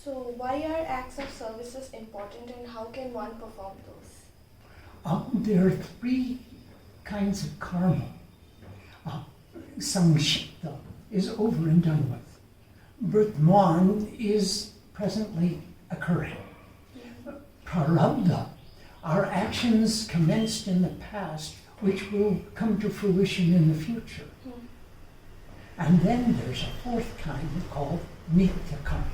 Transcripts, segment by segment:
So why are acts of services important and how can one perform those? There are three kinds of karma. Samshipta is over and done with. Vertman is presently occurring. Prarabdha are actions commenced in the past which will come to fruition in the future. And then there's a fourth kind called nitya karma,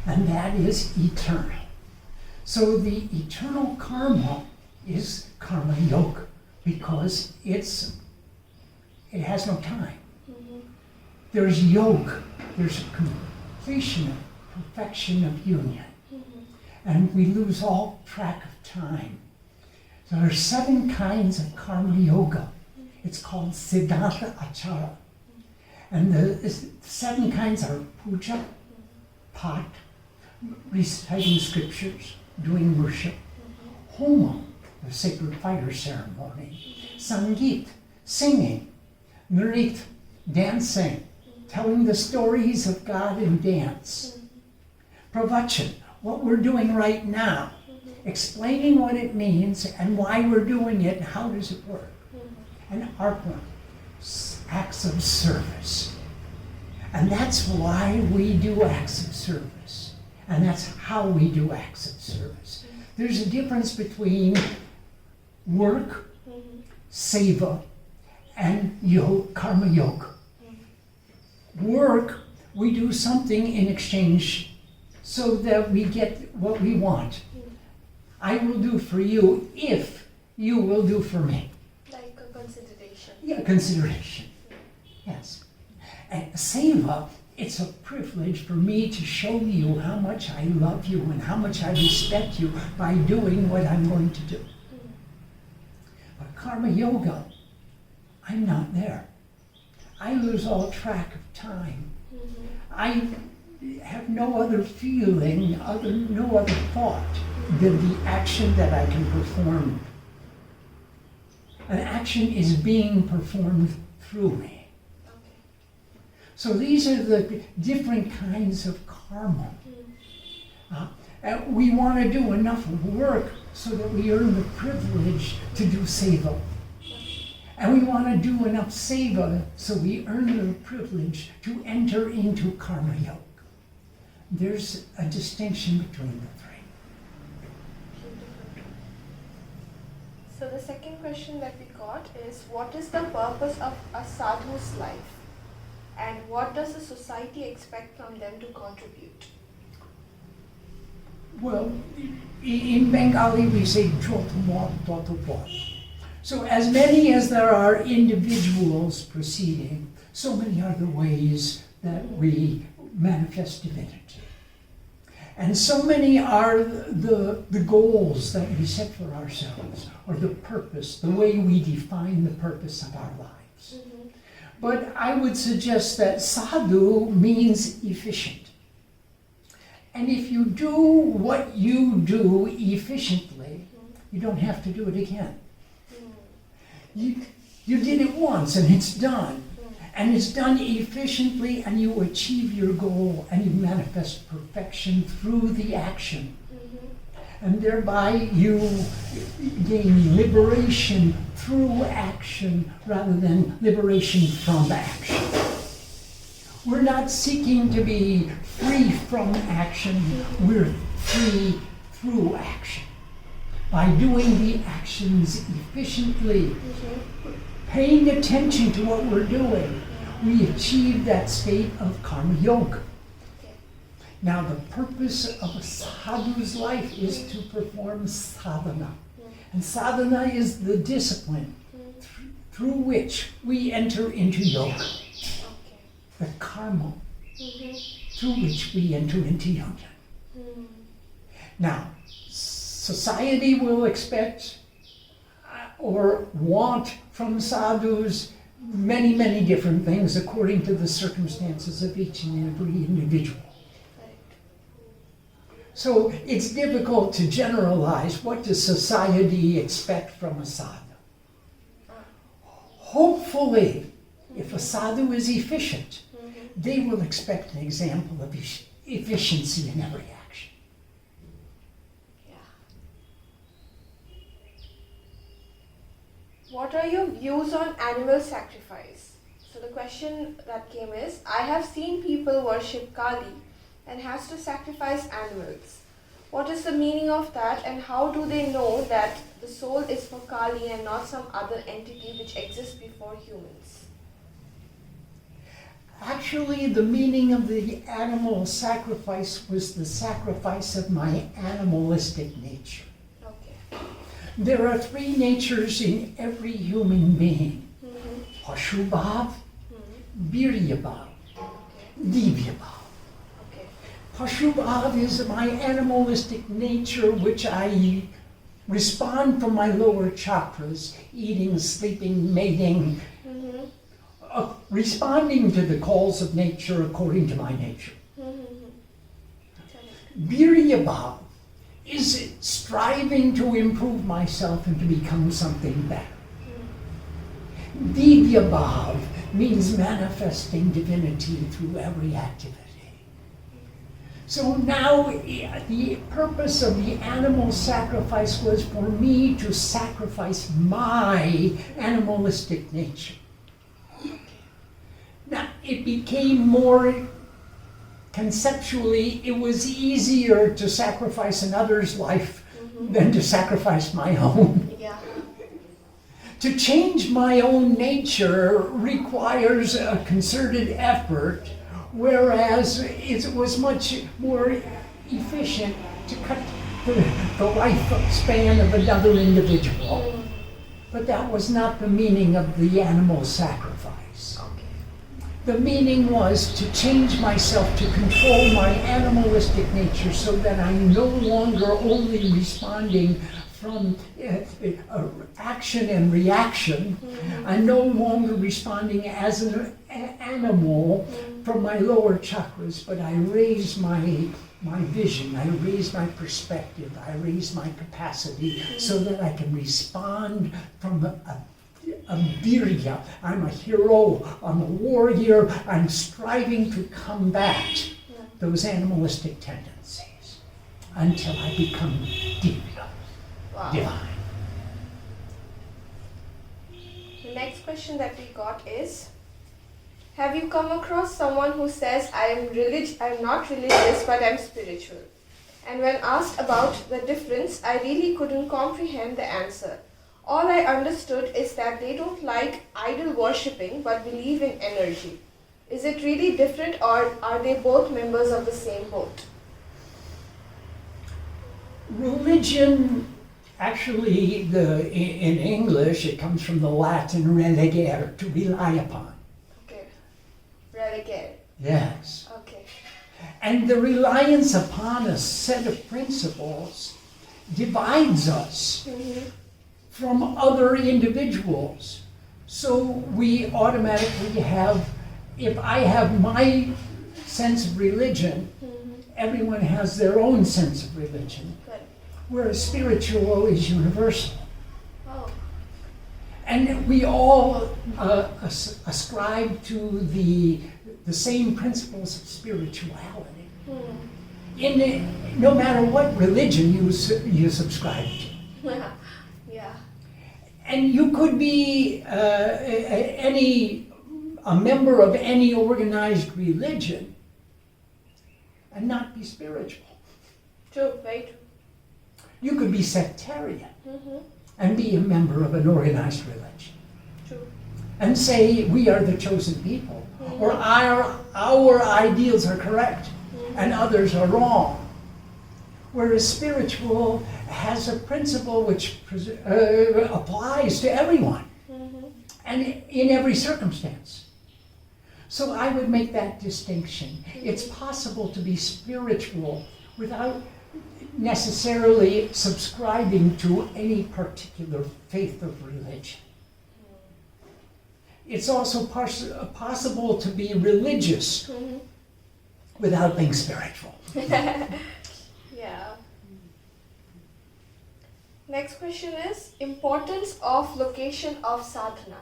and that is eternal. So the eternal karma is karma yoga because it has no time. There's yoga, there's completion of perfection of union. And we lose all track of time. So there are 7 kinds of karma yoga. It's called Siddhanta Achara. And the 7 kinds are puja, pat, reciting scriptures, doing worship, homa, the sacred fire ceremony, sangeet, singing, nrit, dancing, telling the stories of God in dance, pravachan, what we're doing right now, explaining what it means and why we're doing it and how does it work, and arpana, acts of service. And that's why we do acts of service. And that's how we do acts of service. There's a difference between work, seva, and karma yoga. Work, we do something in exchange so that we get what we want. I will do for you if you will do for me. Like a consideration. Yeah, consideration. Yes. And seva, it's a privilege for me to show you how much I love you and how much I respect you by doing what I'm going to do. But karma yoga, I'm not there. I lose all track of time. I have no other feeling, no other thought than the action that I can perform. An action is being performed through me. So these are the different kinds of karma. We want to do enough work so that we earn the privilege to do seva. And we want to do enough seva so we earn the privilege to enter into karma yoga. There's a distinction between the three. So the second question that we got is, what is the purpose of a sadhu's life? And what does the society expect from them to contribute? Well, in Bengali we say jotamot totopot. So as many as there are individuals proceeding, so many are the ways that we manifest divinity. And so many are the goals that we set for ourselves, or the purpose, the way we define the purpose of our lives. But I would suggest that sadhu means efficient. And if you do what you do efficiently, you don't have to do it again. You did it once and it's done. And it's done efficiently and you achieve your goal and you manifest perfection through the action. And thereby you gain liberation through action rather than liberation from action. We're not seeking to be free from action, we're free through action. By doing the actions efficiently, paying attention to what we're doing, we achieve that state of karma yoga. Now the purpose of a sadhu's life is to perform sadhana. And sadhana is the discipline through which we enter into yoga. The karma through which we enter into yoga. Now, society will expect or want from sadhus many, many different things according to the circumstances of each and every individual. So it's difficult to generalize what does society expect from a sadhu. Hopefully, if a sadhu is efficient, they will expect an example of efficiency in every action. Yeah. What are your views on animal sacrifice? So the question that came is, I have seen people worship Kali and has to sacrifice animals. What is the meaning of that, and how do they know that the soul is for Kali and not some other entity which exists before humans? Actually, the meaning of the animal sacrifice was the sacrifice of my animalistic nature. Okay. There are three natures in every human being. Pashubhav, Viryabhav, Divyabhav. Okay. Pashubhav is my animalistic nature, which I respond from my lower chakras, eating, sleeping, mating, responding to the calls of nature according to my nature. Viryabhav is striving to improve myself and to become something better. Divyabhav means manifesting divinity through every activity. So now the purpose of the animal sacrifice was for me to sacrifice my animalistic nature. Now, it became more conceptually, it was easier to sacrifice another's life than to sacrifice my own. Yeah. To change my own nature requires a concerted effort, whereas it was much more efficient to cut the lifespan of another individual. But that was not the meaning of the animal sacrifice. The meaning was to change myself, to control my animalistic nature so that I'm no longer only responding from action and reaction. I'm no longer responding as an animal from my lower chakras, but I raise my vision, I raise my perspective, I raise my capacity so that I can respond from a virya. I'm a hero, I'm a warrior, I'm striving to combat those animalistic tendencies until I become divya, divine. The next question that we got is, have you come across someone who says, I'm not religious but I'm spiritual? And when asked about the difference, I really couldn't comprehend the answer. All I understood is that they don't like idol worshipping but believe in energy. Is it really different, or are they both members of the same boat? Religion, actually, in English, it comes from the Latin religare, to rely upon. Okay. Religare. Yes. Okay. And the reliance upon a set of principles divides us from other individuals. So we automatically have, if I have my sense of religion, everyone has their own sense of religion. Good. Whereas spiritual is universal. Oh. And we all ascribe to the same principles of spirituality. No matter what religion you subscribe to. Yeah. And you could be a member of any organized religion and not be spiritual. True, very true. You could be sectarian and be a member of an organized religion. True. And say we are the chosen people, or our ideals are correct and others are wrong. Whereas spiritual has a principle which applies to everyone and in every circumstance. So I would make that distinction. It's possible to be spiritual without necessarily subscribing to any particular faith of religion. It's also possible to be religious without being spiritual. Yeah. Next question is, importance of location of sadhana.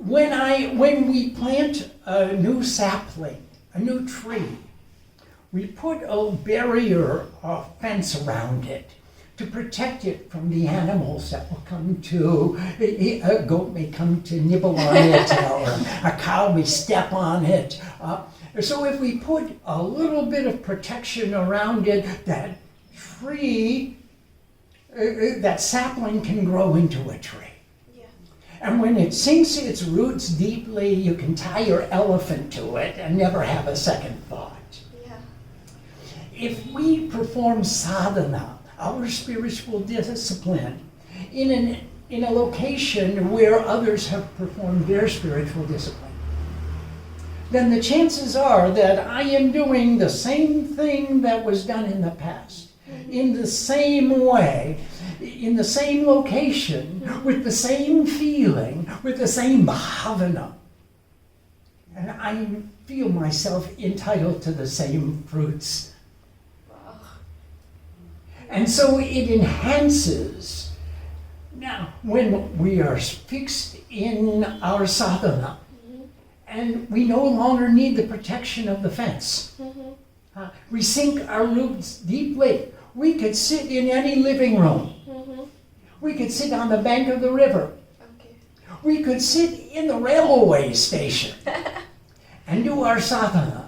When we plant a new sapling, a new tree, we put a barrier, a fence around it to protect it from the animals that will come to, a goat may come to nibble on it, or a cow may step on it. So if we put a little bit of protection around it, that tree, that sapling can grow into a tree. Yeah. And when it sinks its roots deeply, you can tie your elephant to it and never have a second thought. Yeah. If we perform sadhana, our spiritual discipline, in a location where others have performed their spiritual discipline, then the chances are that I am doing the same thing that was done in the past, in the same way, in the same location, with the same feeling, with the same bhavana. And I feel myself entitled to the same fruits. Wow. And so it enhances. Now, when we are fixed in our sadhana, and we no longer need the protection of the fence, we sink our roots deeply. We could sit in any living room. We could sit on the bank of the river. Okay. We could sit in the railway station and do our sadhana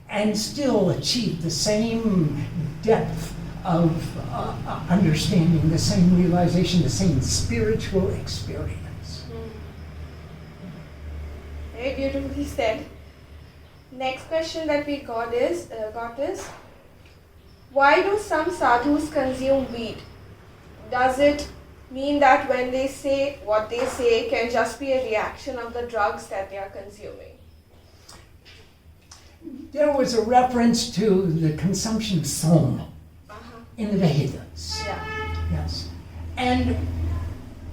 and still achieve the same depth of understanding, the same realization, the same spiritual experience. Very beautifully said. Next question that we got is, why do some sadhus consume weed? Does it mean that when they say what they say can just be a reaction of the drugs that they are consuming? There was a reference to the consumption of soma in the Vedas. Yeah. Yes. And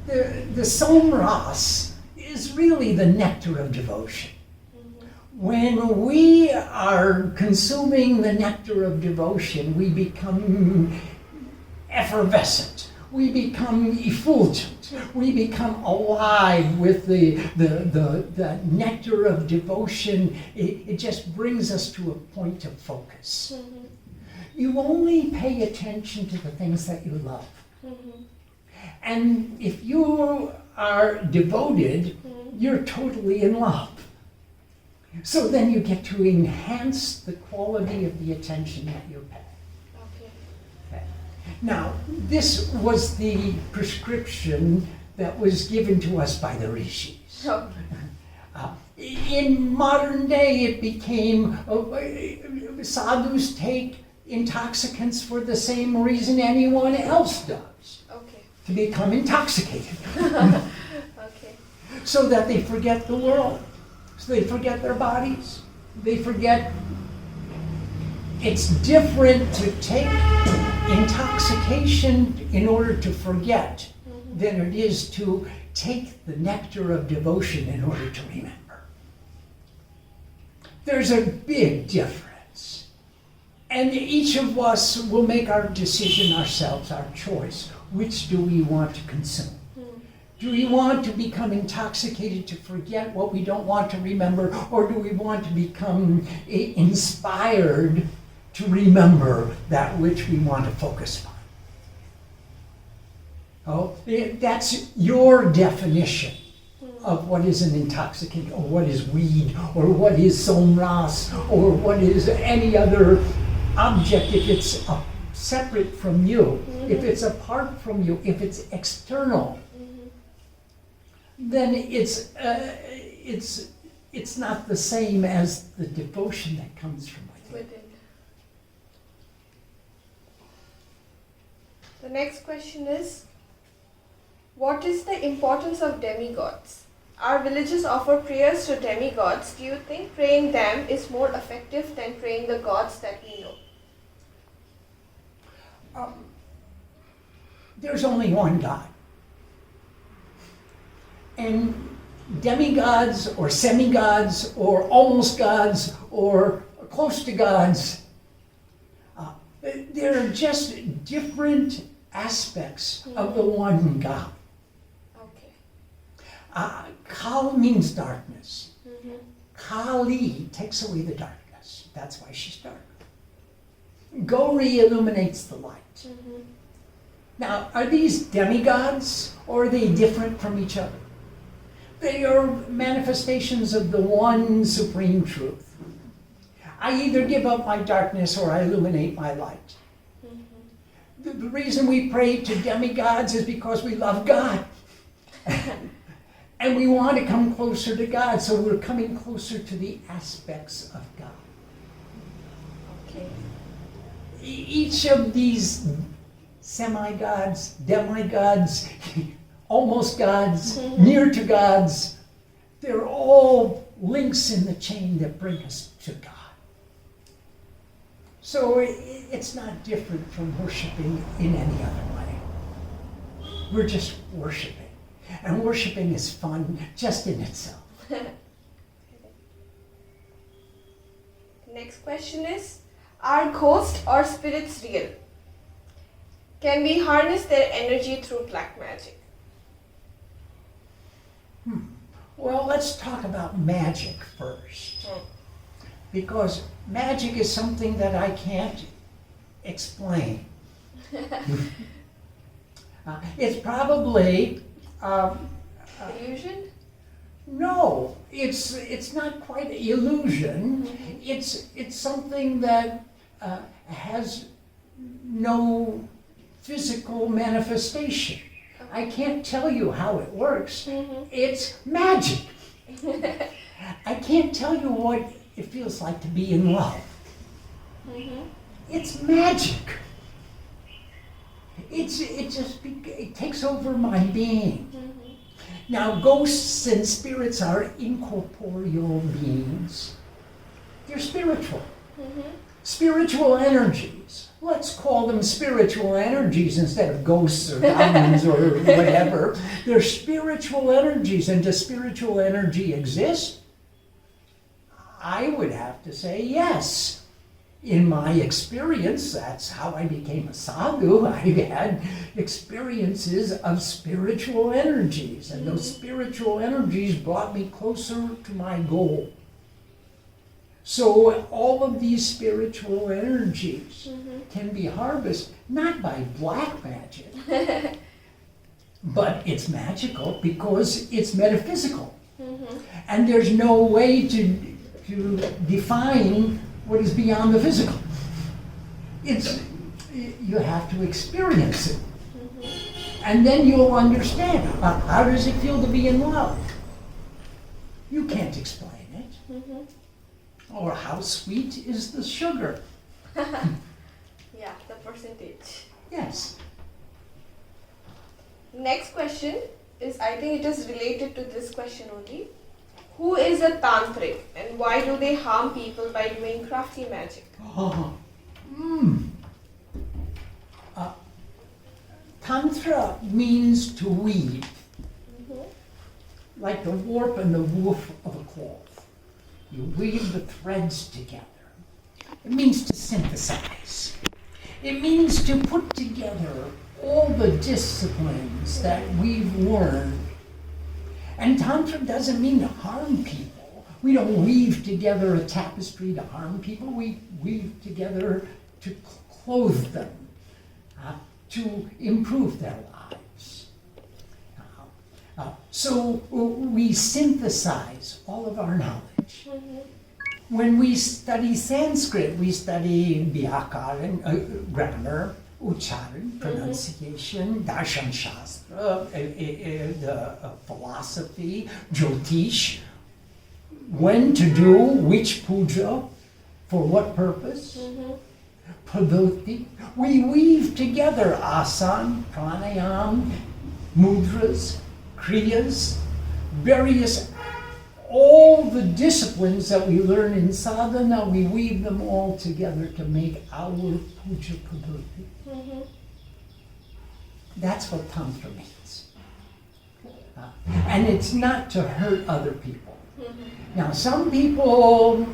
the somras is really the nectar of devotion. When we are consuming the nectar of devotion, we become effervescent. We become effulgent. We become alive with the nectar of devotion. It just brings us to a point of focus. You only pay attention to the things that you love. And if you are devoted, you're totally in love. So then you get to enhance the quality of the attention that you pay. Okay. Now, this was the prescription that was given to us by the rishis. In modern day, it became sadhus take intoxicants for the same reason anyone else does. Okay. To become intoxicated. Okay. So that they forget the world. So they forget their bodies. They forget. It's different to take intoxication in order to forget than it is to take the nectar of devotion in order to remember. There's a big difference. And each of us will make our decision ourselves, our choice. Which do we want to consume? Do we want to become intoxicated to forget what we don't want to remember, or do we want to become inspired to remember that which we want to focus on? Oh, that's your definition of what is an intoxicant, or what is weed, or what is somras, or what is any other object if it's separate from you, if it's apart from you, if it's external. Then it's not the same as the devotion that comes from within. The next question is, what is the importance of demigods? Our villages offer prayers to demigods. Do you think praying them is more effective than praying the gods that we know? There's only one God. And demigods or semi-gods or almost gods or close to gods, they're just different aspects of the one God. Okay. Kal means darkness. Mhm. Kali takes away the darkness. That's why she's dark. Gauri illuminates the light. Mhm. Now, are these demigods or are they different from each other? They are manifestations of the one supreme truth. I either give up my darkness or I illuminate my light. Mhm. The reason we pray to demigods is because we love God. And we want to come closer to God, so we're coming closer to the aspects of God. Okay. Each of these semi-gods, demigods, almost gods, near to gods, they're all links in the chain that bring us to God. So it's not different from worshiping in any other way. We're just worshiping. And worshiping is fun just in itself. Next question is, are ghosts or spirits real? Can we harness their energy through black magic? Well, let's talk about magic first. Because magic is something that I can't explain. It's probably Illusion? no. It's not quite illusion. It's something that has no physical manifestation. I can't tell you how it works. It's magic. I can't tell you what it feels like to be in love. It's magic. It takes over my being. Now, ghosts and spirits are incorporeal beings. They're spiritual. Spiritual energies. Let's call them spiritual energies instead of ghosts or goblins or whatever. They're spiritual energies. And does spiritual energy exist? I would have to say yes. In my experience, that's how I became a sadhu. I had experiences of spiritual energies, and those spiritual energies brought me closer to my goal. So all of these spiritual energies can be harvested, not by black magic, but it's magical because it's metaphysical. And there's no way to define what is beyond the physical. You have to experience it. And then you'll understand. How does it feel to be in love? You can't explain it. Or how sweet is the sugar? Yeah, the percentage. Yes. Next question is, I think it is related to this question only. Who is a tantric and why do they harm people by doing crafty magic? Tantra means to weave, like the warp and the woof of a cloth. You weave the threads together. It means to synthesize. It means to put together all the disciplines that we've learned. And Tantra doesn't mean to harm people. We don't weave together a tapestry to harm people. We weave together to clothe them, to improve their lives. So we synthesize all of our knowledge. When we study Sanskrit, we study vyakaran, grammar, ucharan, pronunciation, darshan shastra, the philosophy, jyotish, when to do which puja, for what purpose, padoti. We weave together asana, pranayam, mudras, kriyas, various, all the disciplines that we learn in sadhana, we weave them all together to make our puja padoti. That's what Tantra means. And it's not to hurt other people. Now, some people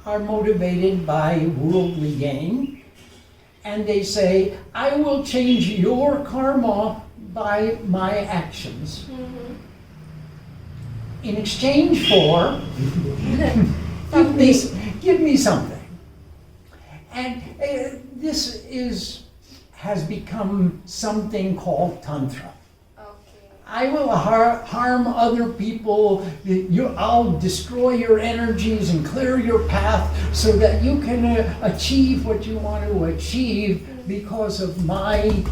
are motivated by worldly gain, and they say, I will change your karma by my actions. in exchange for, give me something. And this has become something called Tantra. Okay. I will harm other people, I'll destroy your energies and clear your path so that you can achieve what you want to achieve because of my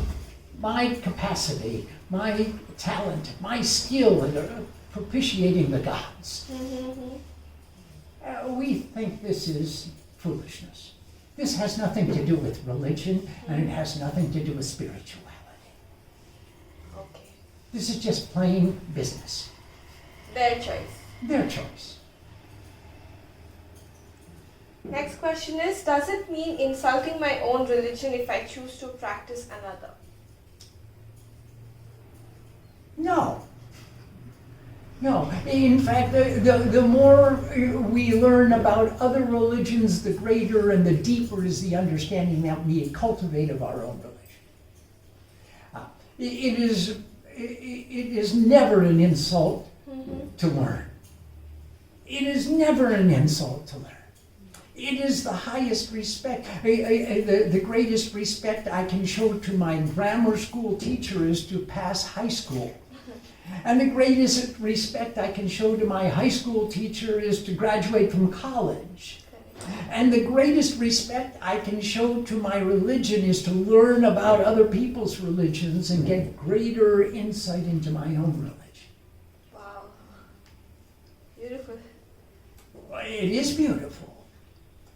capacity, my talent, my skill in propitiating the gods. We think this is foolishness. This has nothing to do with religion, and it has nothing to do with spirituality. Okay. This is just plain business. Their choice. Their choice. Next question is, does it mean insulting my own religion if I choose to practice another? No. No. In fact, the more we learn about other religions, the greater and the deeper is the understanding that we cultivate of our own religion. It is never an insult to learn. It is never an insult to learn. It is the highest respect. The greatest respect I can show to my grammar school teacher is to pass high school. And the greatest respect I can show to my high school teacher is to graduate from college. And the greatest respect I can show to my religion is to learn about other people's religions and get greater insight into my own religion. Wow. Beautiful. It is beautiful.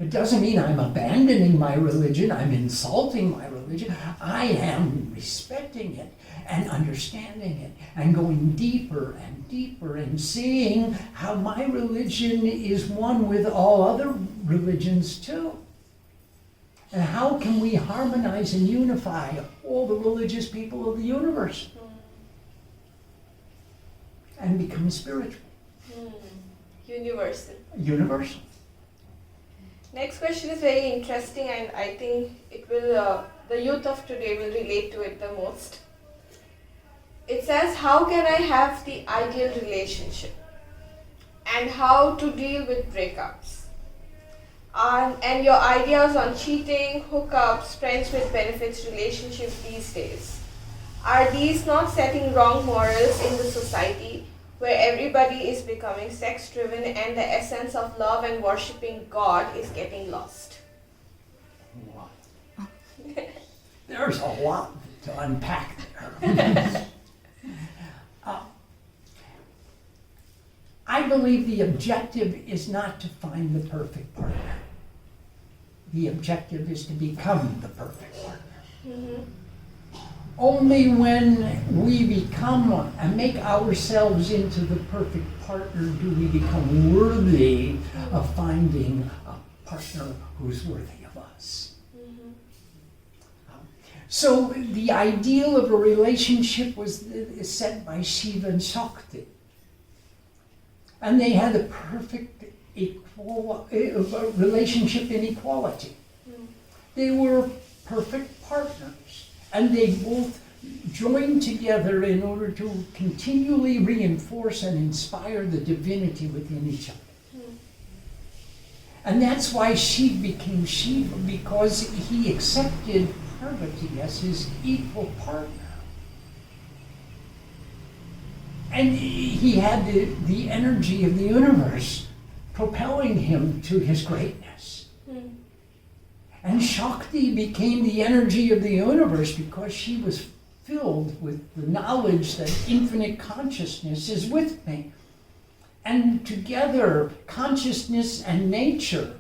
It doesn't mean I'm abandoning my religion, I'm insulting my religion. I am respecting it and understanding it and going deeper and deeper and seeing how my religion is one with all other religions too. And how can we harmonize and unify all the religious people of the universe and become spiritual? Universal. Universal. Next question is very interesting, and I think it will, the youth of today will relate to it the most. It says, how can I have the ideal relationship? And how to deal with breakups? And your ideas on cheating, hookups, friends with benefits relationship these days. Are these not setting wrong morals in the society where everybody is becoming sex-driven and the essence of love and worshipping God is getting lost? Wow. There's a lot to unpack there. I believe the objective is not to find the perfect partner. The objective is to become the perfect partner. Only when we become and make ourselves into the perfect partner do we become worthy of finding a partner who's worthy of us. So the ideal of a relationship was set by Shiva and Shakti. And they had a perfect relationship in equality. They were perfect partners. And they both joined together in order to continually reinforce and inspire the divinity within each other. And that's why Shiva became Shiva, because he accepted Parvati as his equal partner. And he had the energy of the universe propelling him to his greatness. And Shakti became the energy of the universe because she was filled with the knowledge that infinite consciousness is with me. And together, consciousness and nature,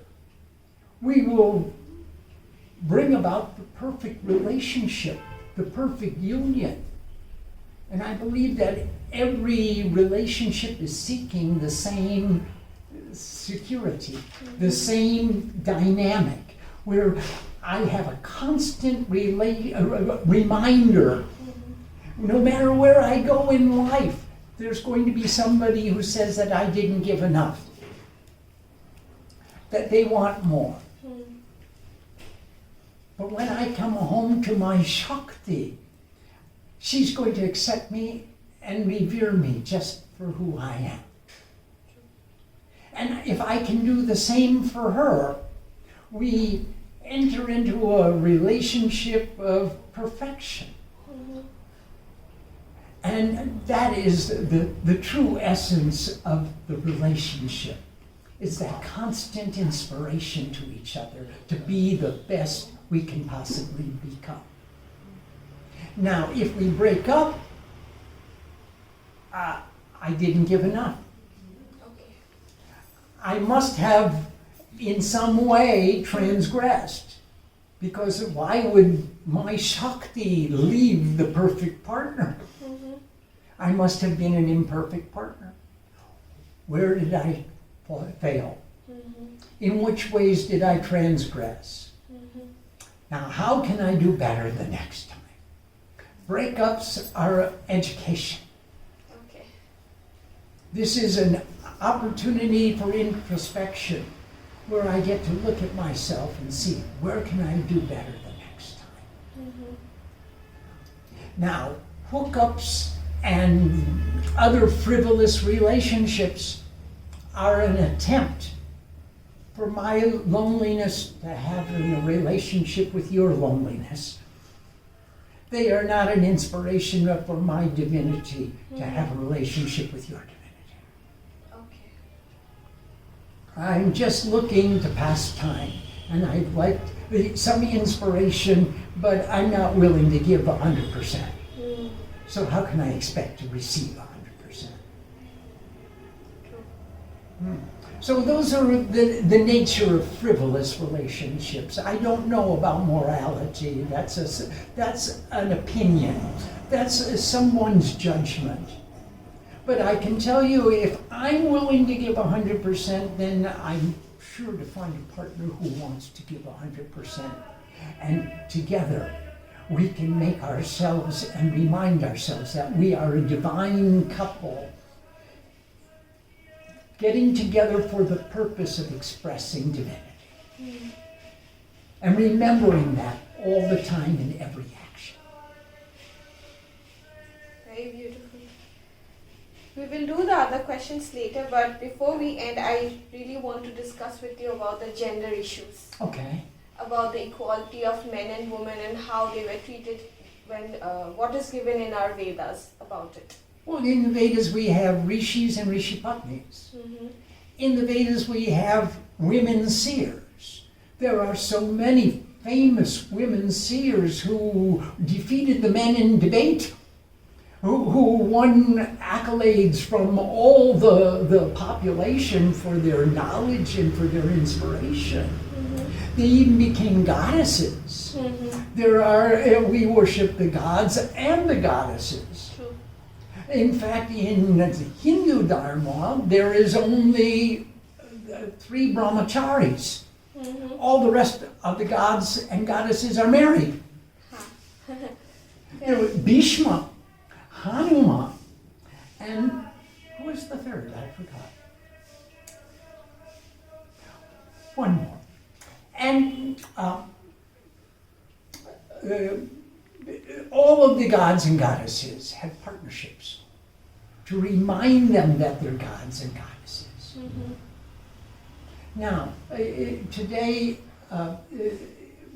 we will bring about the perfect relationship, the perfect union. And I believe that every relationship is seeking the same security, the same dynamic, where I have a constant reminder, no matter where I go in life, there's going to be somebody who says that I didn't give enough, that they want more. But when I come home to my Shakti, she's going to accept me and revere me just for who I am. And if I can do the same for her, we enter into a relationship of perfection. And that is the true essence of the relationship. It's that constant inspiration to each other to be the best we can possibly become. Now, if we break up, I didn't give enough. Okay. I must have in some way transgressed, because why would my Shakti leave the perfect partner? I must have been an imperfect partner. Where did I fail? In which ways did I transgress? Now, how can I do better the next time? Breakups are education. Okay. This is an opportunity for introspection, where I get to look at myself and see, where can I do better the next time? Now, hookups and other frivolous relationships are an attempt for my loneliness to have a relationship with your loneliness. They are not an inspiration for my divinity to have a relationship with your divinity. Okay. I'm just looking to pass time, and I'd like some inspiration, but I'm not willing to give 100%. So how can I expect to receive 100%? So those are the nature of frivolous relationships. I don't know about morality. That's an opinion. That's someone's judgment. But I can tell you, if I'm willing to give 100%, then I'm sure to find a partner who wants to give 100%. And together, we can make ourselves and remind ourselves that we are a divine couple getting together for the purpose of expressing divinity. And remembering that all the time in every action. Very beautiful. We will do the other questions later, but before we end, I really want to discuss with you about the gender issues. Okay. About the equality of men and women and how they were treated when, what is given in our Vedas about it. Well, in the Vedas we have rishis and rishipatnis. In the Vedas we have women seers. There are so many famous women seers who defeated the men in debate, who won accolades from all the population for their knowledge and for their inspiration. They even became goddesses. We worship the gods and the goddesses. True. In fact, in the Hindu Dharma, there is only 3 brahmacharis. All the rest of the gods and goddesses are married. There was Bhishma, Hanuman, and who was the third? I forgot. One more. And all of the gods and goddesses had partnerships to remind them that they're gods and goddesses. Now, today,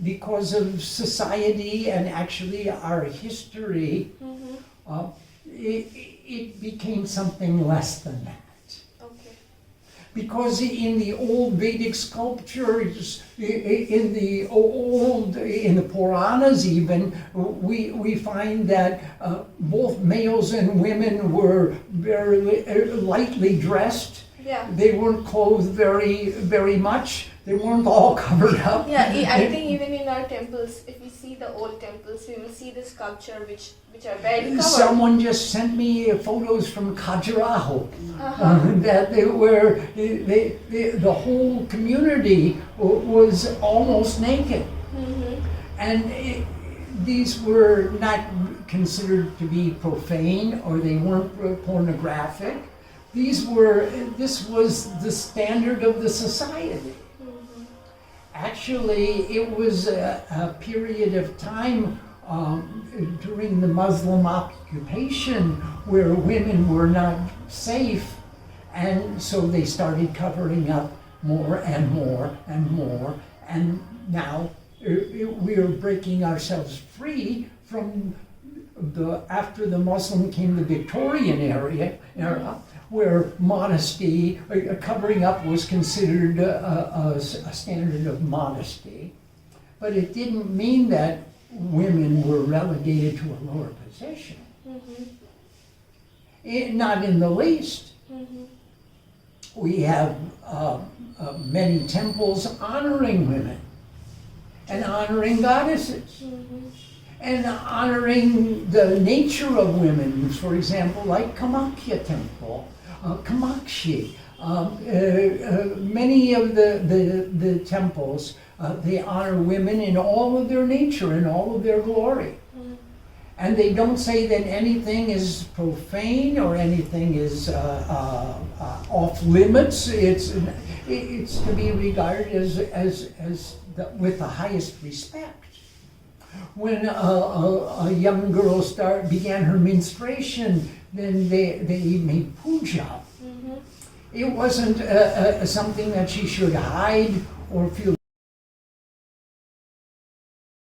because of society and actually our history, it became something less than that. Because in the old Vedic sculptures, in the Puranas even, we find that both males and women were very lightly dressed. Yeah. They weren't clothed very much. They weren't all covered up. Yeah, I think even in our temples, if we see the old temples, we will see the sculpture which are very covered. Someone just sent me photos from Khajuraho that the whole community was almost naked. And these were not considered to be profane, or they weren't pornographic. This was the standard of the society. Actually, it was a period of time during the Muslim occupation where women were not safe, And so they started covering up more and more and more. And now we are breaking ourselves free from after the Muslim came the Victorian era, where modesty, covering up was considered a standard of modesty. But it didn't mean that women were relegated to a lower position. Not in the least. We have many temples honoring women and honoring goddesses and honoring the nature of women. For example, like Kamakya Temple, Kamakshi. Many of the temples, they honor women in all of their nature, in all of their glory. And they don't say that anything is profane or anything is off limits. It's to be regarded with the highest respect. When a young girl began her menstruation, then they made puja. It wasn't something that she should hide or feel